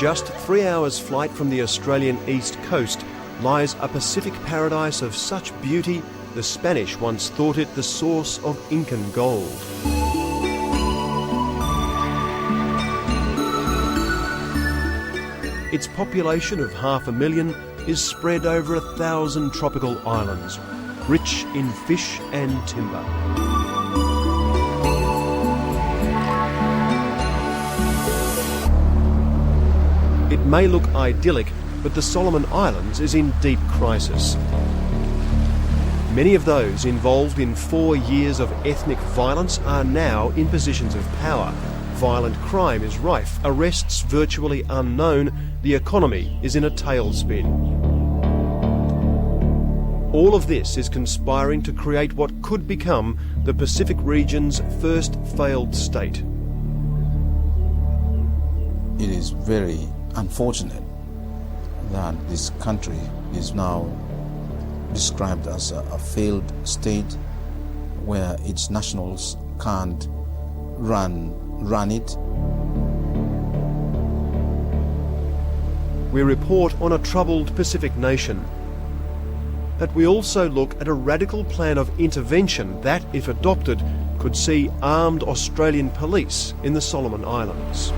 Just 3 hours' flight from the Australian east coast lies a Pacific paradise of such beauty the Spanish once thought it the source of Incan gold. Its population of 500,000 is spread over 1,000 tropical islands, rich in fish and timber. It may look idyllic, but the Solomon Islands is in deep crisis. Many of those involved in 4 years of ethnic violence are now in positions of power. Violent crime is rife, arrests virtually unknown, the economy is in a tailspin. All of this is conspiring to create what could become the Pacific region's first failed state. It is very unfortunate that this country is now described as a failed state where its nationals can't run it. We report on a troubled Pacific nation, but we also look at a radical plan of intervention that, if adopted, could see armed Australian police in the Solomon Islands.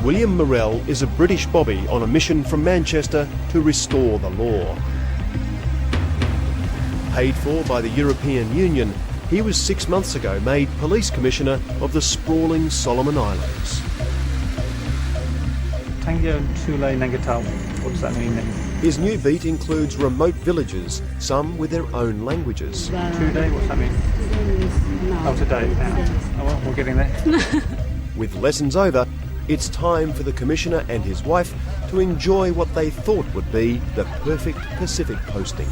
William Morrell is a British bobby on a mission from Manchester to restore the law. Paid for by the European Union, he was 6 months ago made Police Commissioner of the sprawling Solomon Islands. Tango Tule Nagatau. What does that mean then? His new beat includes remote villages, some with their own languages. Today, what's that mean? Oh, today. Oh, well, we're getting there. With lessons over, it's time for the Commissioner and his wife to enjoy what they thought would be the perfect Pacific posting.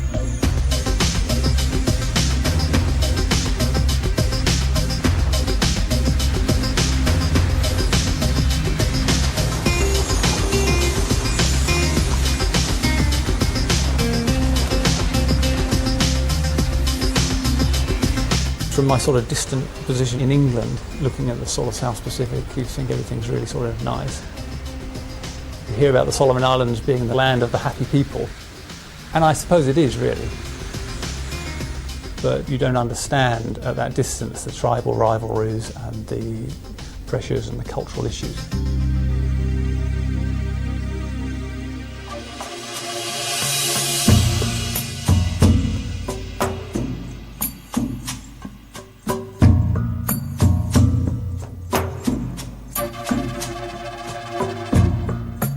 From my sort of distant position in England, looking at the sort of South Pacific, you think everything's really sort of nice. You hear about the Solomon Islands being the land of the happy people, and I suppose it is really. But you don't understand at that distance the tribal rivalries and the pressures and the cultural issues.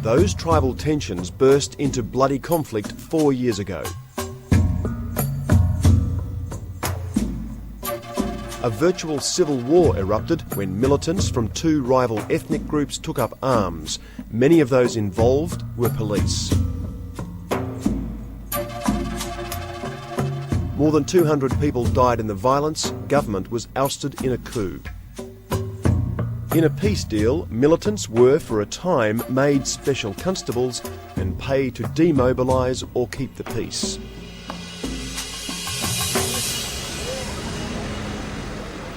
Those tribal tensions burst into bloody conflict 4 years ago. A virtual civil war erupted when militants from 2 rival ethnic groups took up arms. Many of those involved were police. More than 200 people died in the violence. Government was ousted in a coup. In a peace deal, militants were for a time made Special Constables and paid to demobilise or keep the peace.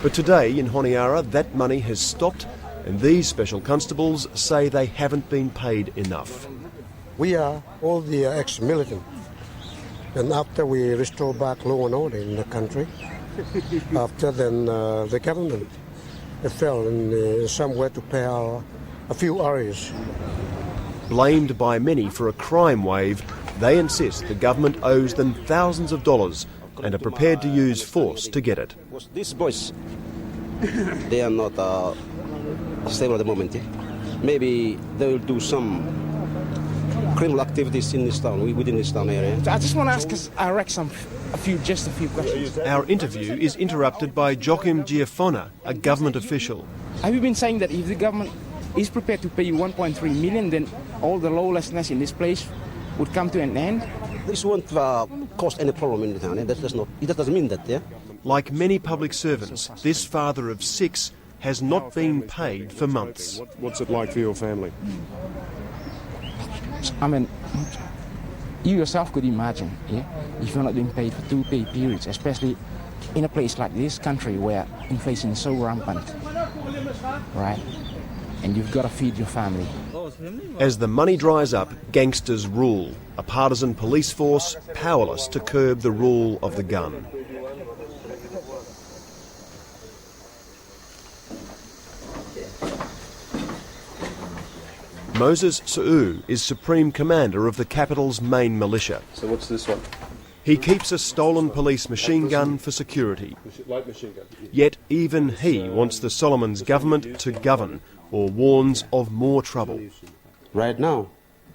But today in Honiara, that money has stopped, and these Special Constables say they haven't been paid enough. We are all the ex-militant, and after we restore back law and order in the country, after then the government fell in somewhere to pay a few areas. Blamed by many for a crime wave, they insist the government owes them thousands of dollars and are prepared to use force to get it. These boys, they are not stable at the moment. Maybe they will do some criminal activities in this town, within this town area. I just want to ask a few questions. Our interview is interrupted by Joachim Giafona, a government official. Have you been saying that if the government is prepared to pay you 1.3 million, then all the lawlessness in this place would come to an end? This won't cause any problem in the town. It doesn't mean that, yeah? Like many public servants, this father of 6 has not been paid for months. What's it like for your family? I mean, you yourself could imagine, yeah, if you're not being paid for 2 pay periods, especially in a place like this country where inflation is so rampant, right? And you've got to feed your family. As the money dries up, gangsters rule, a partisan police force powerless to curb the rule of the gun. Moses Su'u is Supreme Commander of the capital's main militia. So what's this one? He keeps a stolen police machine gun for security. Light machine gun. Yet even he wants the Solomons government to govern, or warns of more trouble. Right now,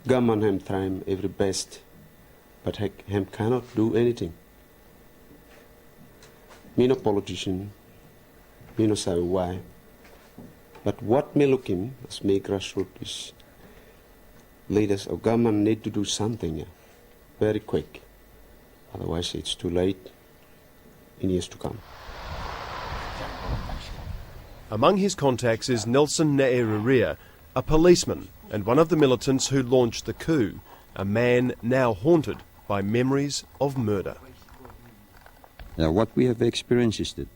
gunmen have tried every best, but him cannot do anything. Me no politician, me no say why. But what me looking as me grassroots leaders of government need to do something very quick. Otherwise it's too late in years to come. Among his contacts is Nelson Naeruria, a policeman and one of the militants who launched the coup, a man now haunted by memories of murder. Now, what we have experienced is that,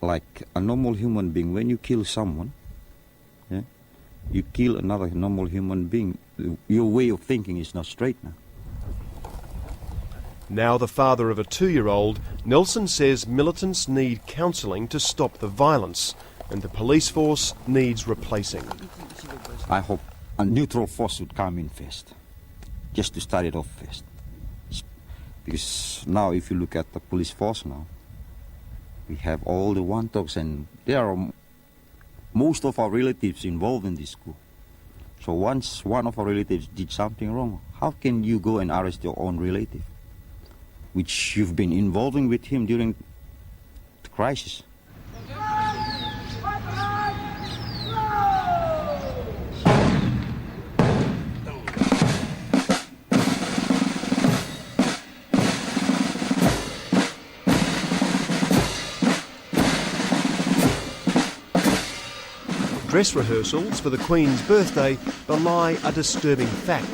like a normal human being, when you kill someone, yeah, you kill another normal human being, your way of thinking is not straight now. Now the father of a 2-year-old, Nelson says militants need counselling to stop the violence, and the police force needs replacing. I hope a neutral force would come in first, just to start it off first. Because now if you look at the police force now, we have all the one-talks, and there are most of our relatives involved in this coup. So once one of our relatives did something wrong, how can you go and arrest your own relative, which you've been involving with him during the crisis? Dress rehearsals for the Queen's birthday belie a disturbing fact.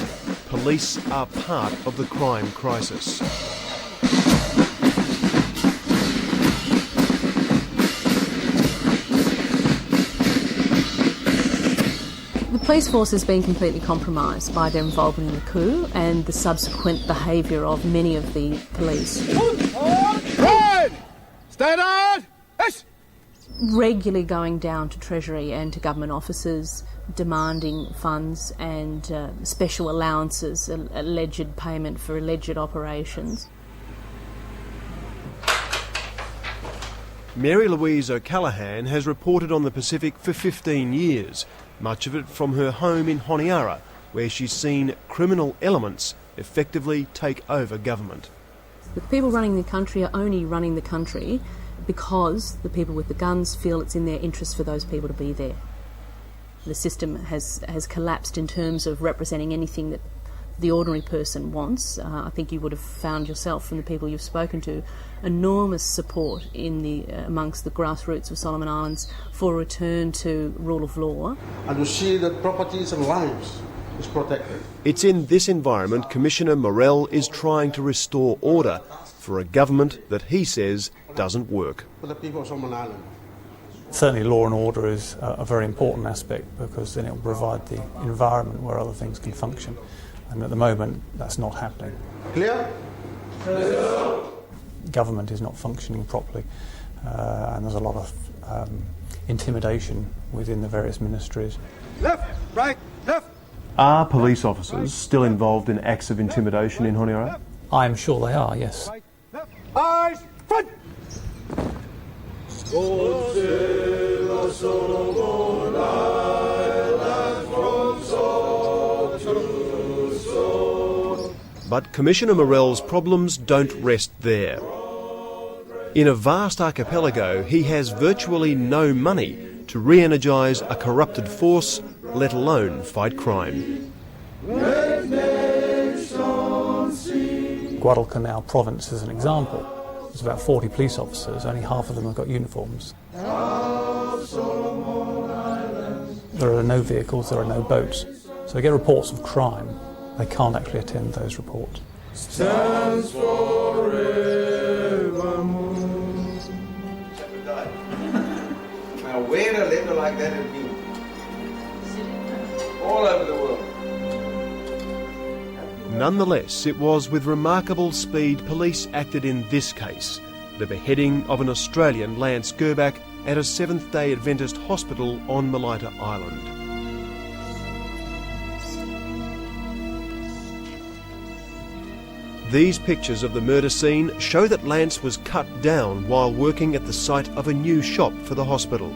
Police are part of the crime crisis. The police force has been completely compromised by their involvement in the coup and the subsequent behaviour of many of the police. Stand on! Regularly going down to Treasury and to government offices, demanding funds and special allowances, alleged payment for alleged operations. Mary Louise O'Callaghan has reported on the Pacific for 15 years, much of it from her home in Honiara, where she's seen criminal elements effectively take over government. The people running the country are only running the country because the people with the guns feel it's in their interest for those people to be there. The system has collapsed in terms of representing anything that the ordinary person wants. I think you would have found yourself from the people you've spoken to enormous support in amongst the grassroots of Solomon Islands for a return to rule of law. And you see that properties and lives is protected. It's in this environment Commissioner Morell is trying to restore order for a government that he says doesn't work. For the people of Solomon Island. Certainly law and order is a very important aspect, because then it will provide the environment where other things can function. And at the moment, that's not happening. Clear? Government is not functioning properly, and there's a lot of intimidation within the various ministries. Left, right, left. Are police officers still involved in acts of intimidation in Honiara? I am sure they are, yes. Right, left. Eyes, front. But Commissioner Morell's problems don't rest there. In a vast archipelago, he has virtually no money to re-energise a corrupted force, let alone fight crime. Great nations sing. Guadalcanal province as an example. There's about 40 police officers, only half of them have got uniforms. There are no vehicles, there are no boats. So they get reports of crime. They can't actually attend those reports. Stands forevermore. Now, where a letter like that has been? All over the world. Nonetheless, it was with remarkable speed police acted in this case, the beheading of an Australian, Lance Gerbach, at a Seventh-day Adventist hospital on Milita Island. These pictures of the murder scene show that Lance was cut down while working at the site of a new shop for the hospital.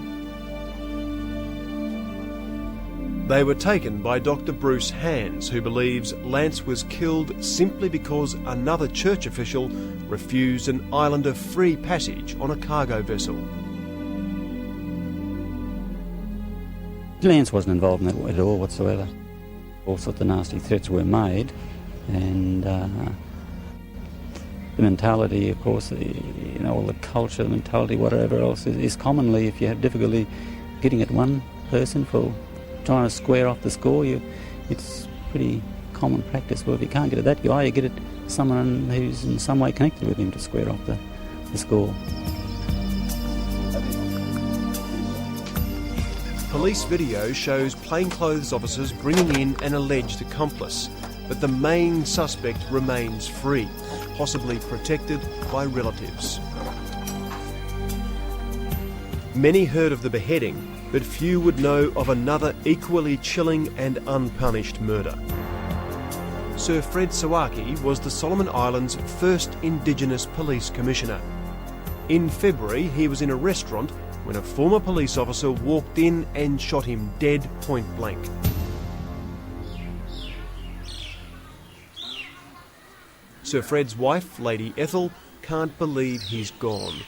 They were taken by Dr. Bruce Hands, who believes Lance was killed simply because another church official refused an islander free passage on a cargo vessel. Lance wasn't involved in that at all whatsoever. All sorts of nasty threats were made, and the mentality, of course, all the culture, the mentality, whatever else, is commonly, if you have difficulty getting at one person for trying to square off the score, it's pretty common practice. Well, if you can't get at that guy, you get at someone who's in some way connected with him to square off the score. Police video shows plainclothes officers bringing in an alleged accomplice, but the main suspect remains free, possibly protected by relatives. Many heard of the beheading, but few would know of another equally chilling and unpunished murder. Sir Fred Sawaki was the Solomon Islands' first Indigenous Police Commissioner. In February, he was in a restaurant when a former police officer walked in and shot him dead point blank. Sir Fred's wife, Lady Ethel, can't believe he's gone,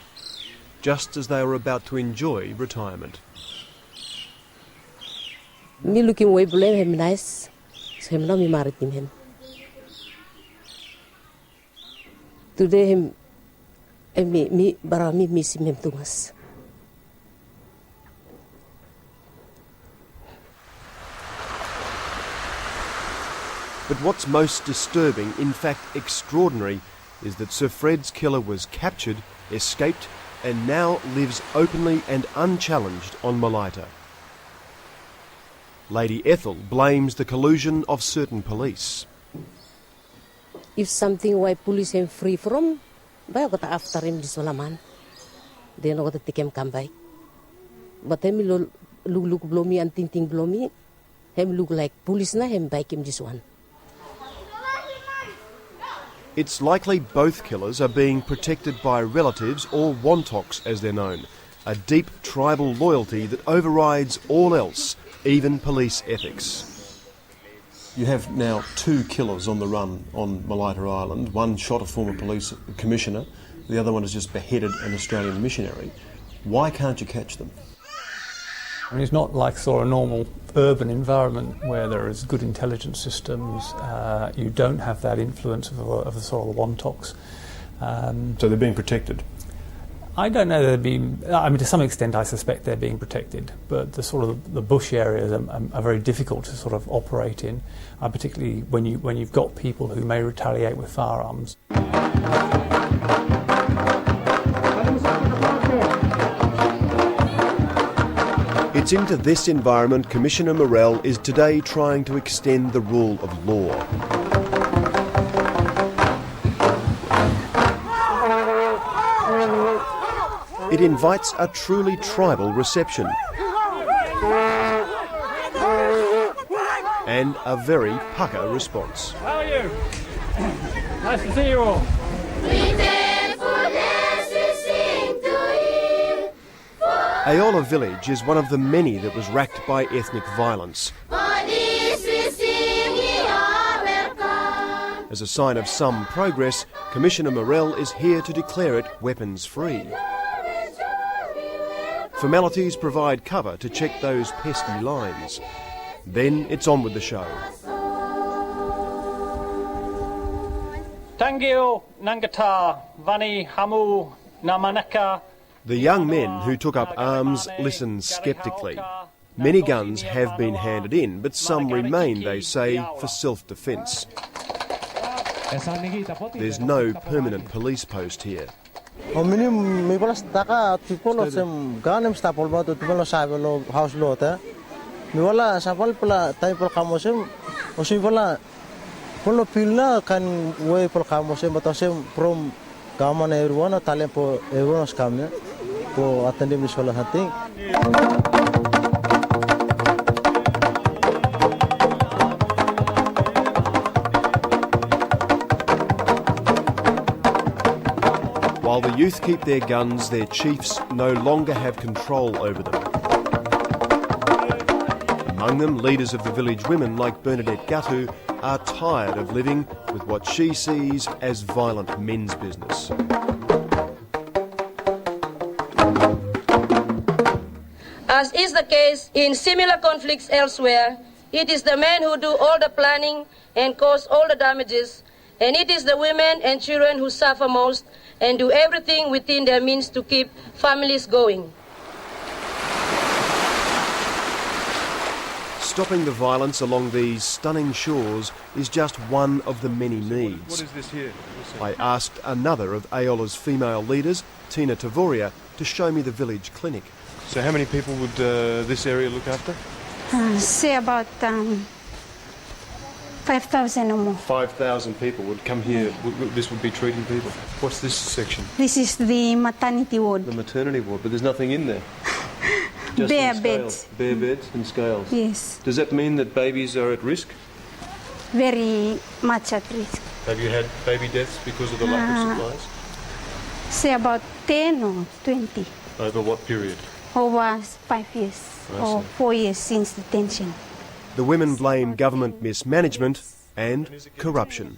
just as they were about to enjoy retirement. Me looking way blame him nice, so him not me married him. Today him, me miss him too much. But what's most disturbing, in fact extraordinary, is that Sir Fred's killer was captured, escaped, and now lives openly and unchallenged on Milita. Lady Ethel blames the collusion of certain police. If something why police him free from, I got after him this man. Then I got to take him come back. But him look blow me and think blow me. Him look like police na him back him this one. It's likely both killers are being protected by relatives, or wontoks as they're known, a deep tribal loyalty that overrides all else, even police ethics. You have now two killers on the run on Milita Island. One shot a former police commissioner, the other one has just beheaded an Australian missionary. Why can't you catch them? I mean, it's not like sort of a normal urban environment where there is good intelligence systems. You don't have that influence of the sort of wontoks. So they're being protected? I don't know they're being. I mean, to some extent, I suspect they're being protected. But the sort of the bush areas are very difficult to sort of operate in, particularly when you've got people who may retaliate with firearms. It's into this environment Commissioner Morell is today trying to extend the rule of law. It invites a truly tribal reception and a very pucker response. How are you? Nice to see you all. Aola village is one of the many that was racked by ethnic violence. As a sign of some progress, Commissioner Morell is here to declare it weapons-free. Formalities provide cover to check those pesky lines. Then it's on with the show. Nangil, Nangata, Vani, Hamu, Namanaka. The young men who took up arms listen sceptically. Many guns have been handed in, but some remain, they say, for self-defence. There's no permanent police post here. While the youth keep their guns, their chiefs no longer have control over them. Among them, leaders of the village women like Bernadette Gatu are tired of living with what she sees as violent men's business. As is the case in similar conflicts elsewhere, it is the men who do all the planning and cause all the damages, and it is the women and children who suffer most and do everything within their means to keep families going. Stopping the violence along these stunning shores is just one of the many needs. What is this here? I asked another of Aola's female leaders, Tina Tavoria, to show me the village clinic. So how many people would this area look after? Say about 5,000 or more. 5,000 people would come here. This would be treating people. What's this section? This is the maternity ward. The maternity ward, but there's nothing in there. Just bare beds. Bare beds and scales. Yes. Does that mean that babies are at risk? Very much at risk. Have you had baby deaths because of the lack of supplies? Say about 10 or 20. Over what period? Over 5 years or 4 years since detention. The women blame government mismanagement and corruption.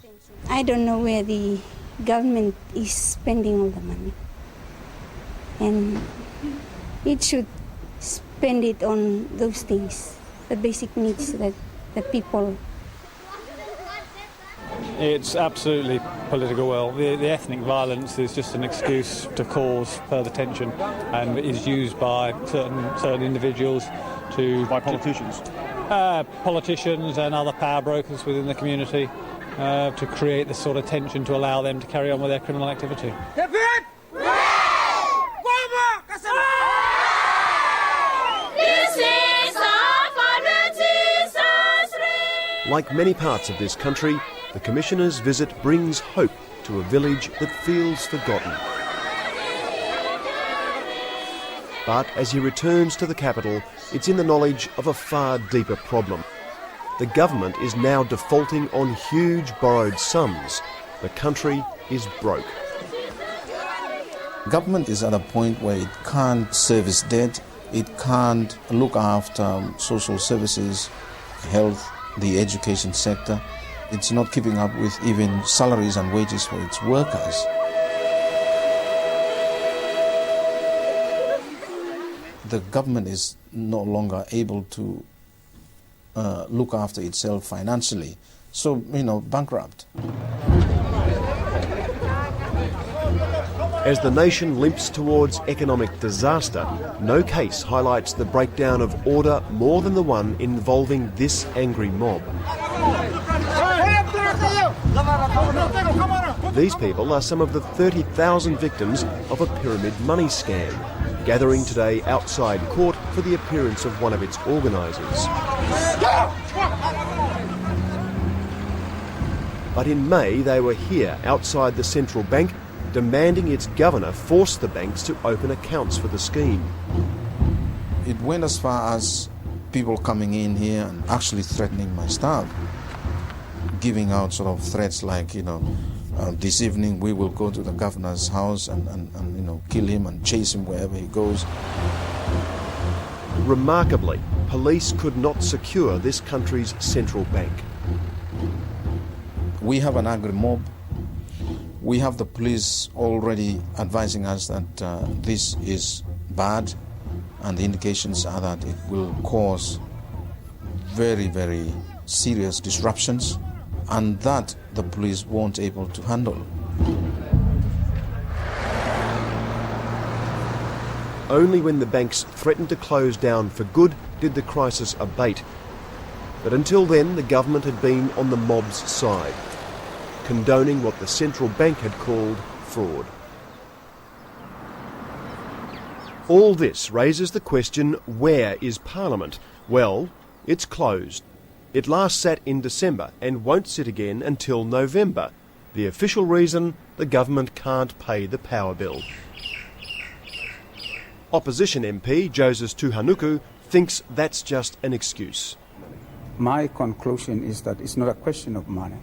I don't know where the government is spending all the money. And it should spend it on those things, the basic needs that the people. It's absolutely political will. The ethnic violence is just an excuse to cause further tension and is used by certain individuals to... By politicians? Politicians and other power brokers within the community to create this sort of tension to allow them to carry on with their criminal activity. Like many parts of this country, the Commissioner's visit brings hope to a village that feels forgotten. But as he returns to the capital, it's in the knowledge of a far deeper problem. The government is now defaulting on huge borrowed sums. The country is broke. Government is at a point where it can't service debt, it can't look after social services, health, the education sector. It's not keeping up with even salaries and wages for its workers. The government is no longer able to look after itself financially, so, bankrupt. As the nation limps towards economic disaster, no case highlights the breakdown of order more than the one involving this angry mob. These people are some of the 30,000 victims of a pyramid money scam, gathering today outside court for the appearance of one of its organisers. But in May, they were here outside the central bank, demanding its governor force the banks to open accounts for the scheme. It went as far as people coming in here and actually threatening my staff, giving out sort of threats like, this evening we will go to the governor's house and kill him and chase him wherever he goes. Remarkably, police could not secure this country's central bank. We have an angry mob. We have the police already advising us that this is bad, and the indications are that it will cause very, very serious disruptions, and that the police weren't able to handle. Only when the banks threatened to close down for good did the crisis abate. But until then, the government had been on the mob's side, condoning what the central bank had called fraud. All this raises the question, where is Parliament? Well, it's closed. It last sat in December and won't sit again until November. The official reason, the government can't pay the power bill. Opposition MP Joseph Tuhanuku thinks that's just an excuse. My conclusion is that it's not a question of money.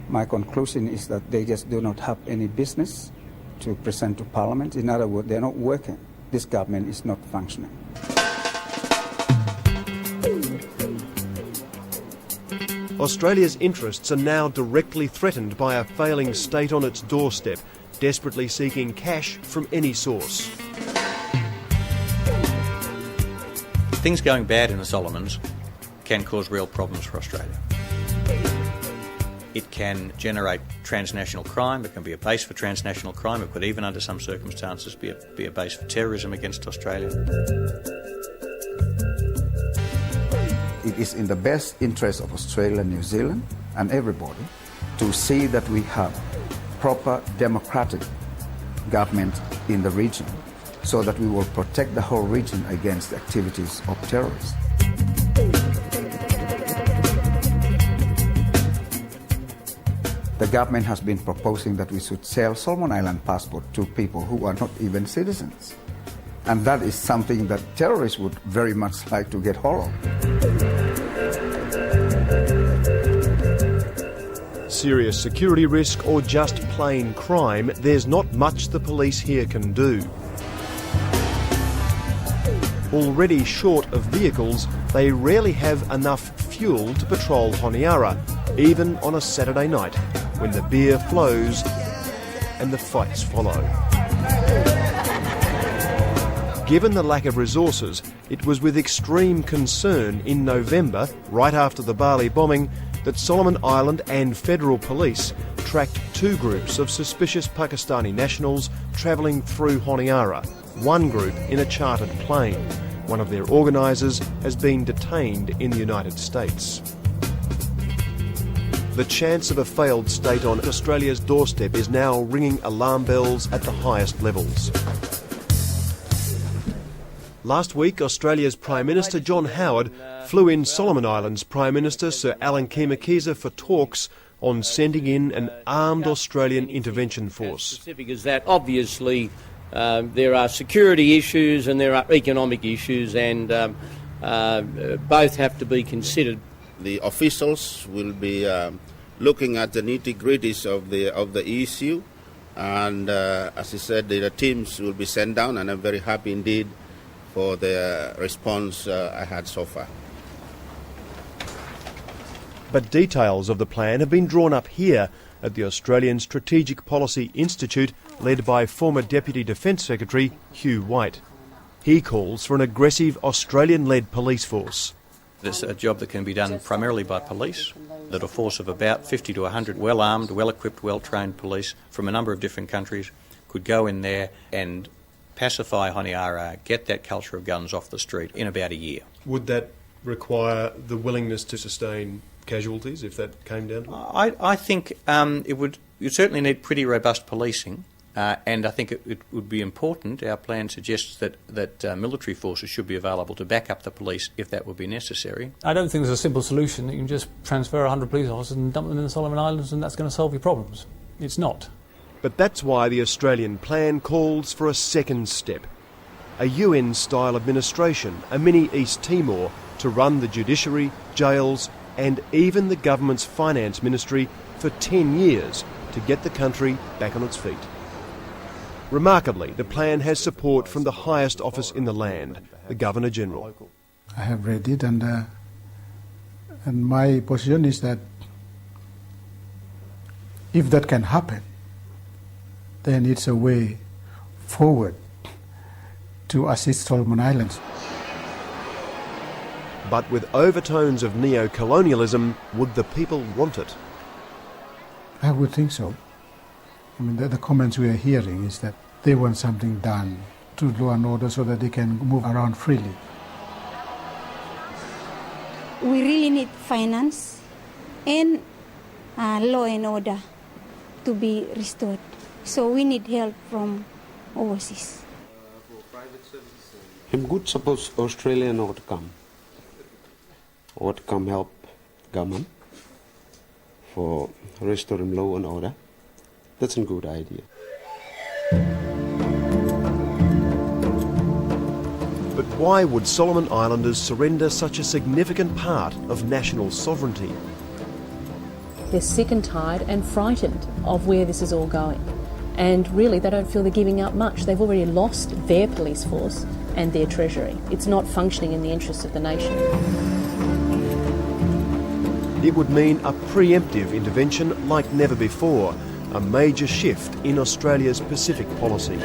My conclusion is that they just do not have any business to present to Parliament. In other words, they're not working. This government is not functioning. Australia's interests are now directly threatened by a failing state on its doorstep, desperately seeking cash from any source. Things going bad in the Solomons can cause real problems for Australia. It can generate transnational crime, it can be a base for transnational crime, it could even under some circumstances be a base for terrorism against Australia. It is in the best interest of Australia, New Zealand and everybody to see that we have proper democratic government in the region so that we will protect the whole region against the activities of terrorists. The government has been proposing that we should sell Solomon Island passport to people who are not even citizens. And that is something that terrorists would very much like to get hold of. Serious security risk or just plain crime, there's not much the police here can do. Already short of vehicles, they rarely have enough fuel to patrol Honiara, even on a Saturday night, when the beer flows and the fights follow. Given the lack of resources, it was with extreme concern in November, right after the Bali bombing, that Solomon Island and federal police tracked two groups of suspicious Pakistani nationals travelling through Honiara, one group in a chartered plane. One of their organisers has been detained in the United States. The chance of a failed state on Australia's doorstep is now ringing alarm bells at the highest levels. Last week, Australia's Prime Minister John Howard flew in Solomon Islands Prime Minister Sir Alan Kemakeza for talks on sending in an armed Australian intervention force. Specific as that, obviously, there are security issues and there are economic issues, and both have to be considered. The officials will be looking at the nitty-gritties of the issue, and as I said, the teams will be sent down, and I'm very happy indeed for the response I had so far. But details of the plan have been drawn up here at the Australian Strategic Policy Institute, led by former Deputy Defence Secretary Hugh White. He calls for an aggressive Australian-led police force. It's a job that can be done primarily by police, that a force of about 50 to 100 well-armed, well-equipped, well-trained police from a number of different countries could go in there and pacify Honiara, get that culture of guns off the street in about a year. Would that require the willingness to sustain casualties if that came down to it? I think it would. You certainly need pretty robust policing, and I think it would be important. Our plan suggests that military forces should be available to back up the police if that would be necessary. I don't think there's a simple solution that you can just transfer 100 police officers and dump them in the Solomon Islands and that's going to solve your problems. It's not. But that's why the Australian plan calls for a second step. A UN-style administration, a mini East Timor, to run the judiciary, jails and even the government's finance ministry for 10 years to get the country back on its feet. Remarkably, the plan has support from the highest office in the land, the Governor-General. I have read it, and my position is that if that can happen, then it's a way forward to assist Solomon Islands. But with overtones of neo-colonialism, would the people want it? I would think so. I mean, the comments we are hearing is that they want something done to law and order so that they can move around freely. We really need finance and law and order to be restored. So we need help from overseas. I'm good suppose Australian ought come help government for restoring law and order. That's a good idea. But why would Solomon Islanders surrender such a significant part of national sovereignty? They're sick and tired and frightened of where this is all going. And really, they don't feel they're giving up much. They've already lost their police force and their treasury. It's not functioning in the interests of the nation. It would mean a preemptive intervention like never before, a major shift in Australia's Pacific policy.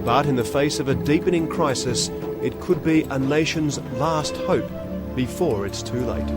But in the face of a deepening crisis, it could be a nation's last hope before it's too late.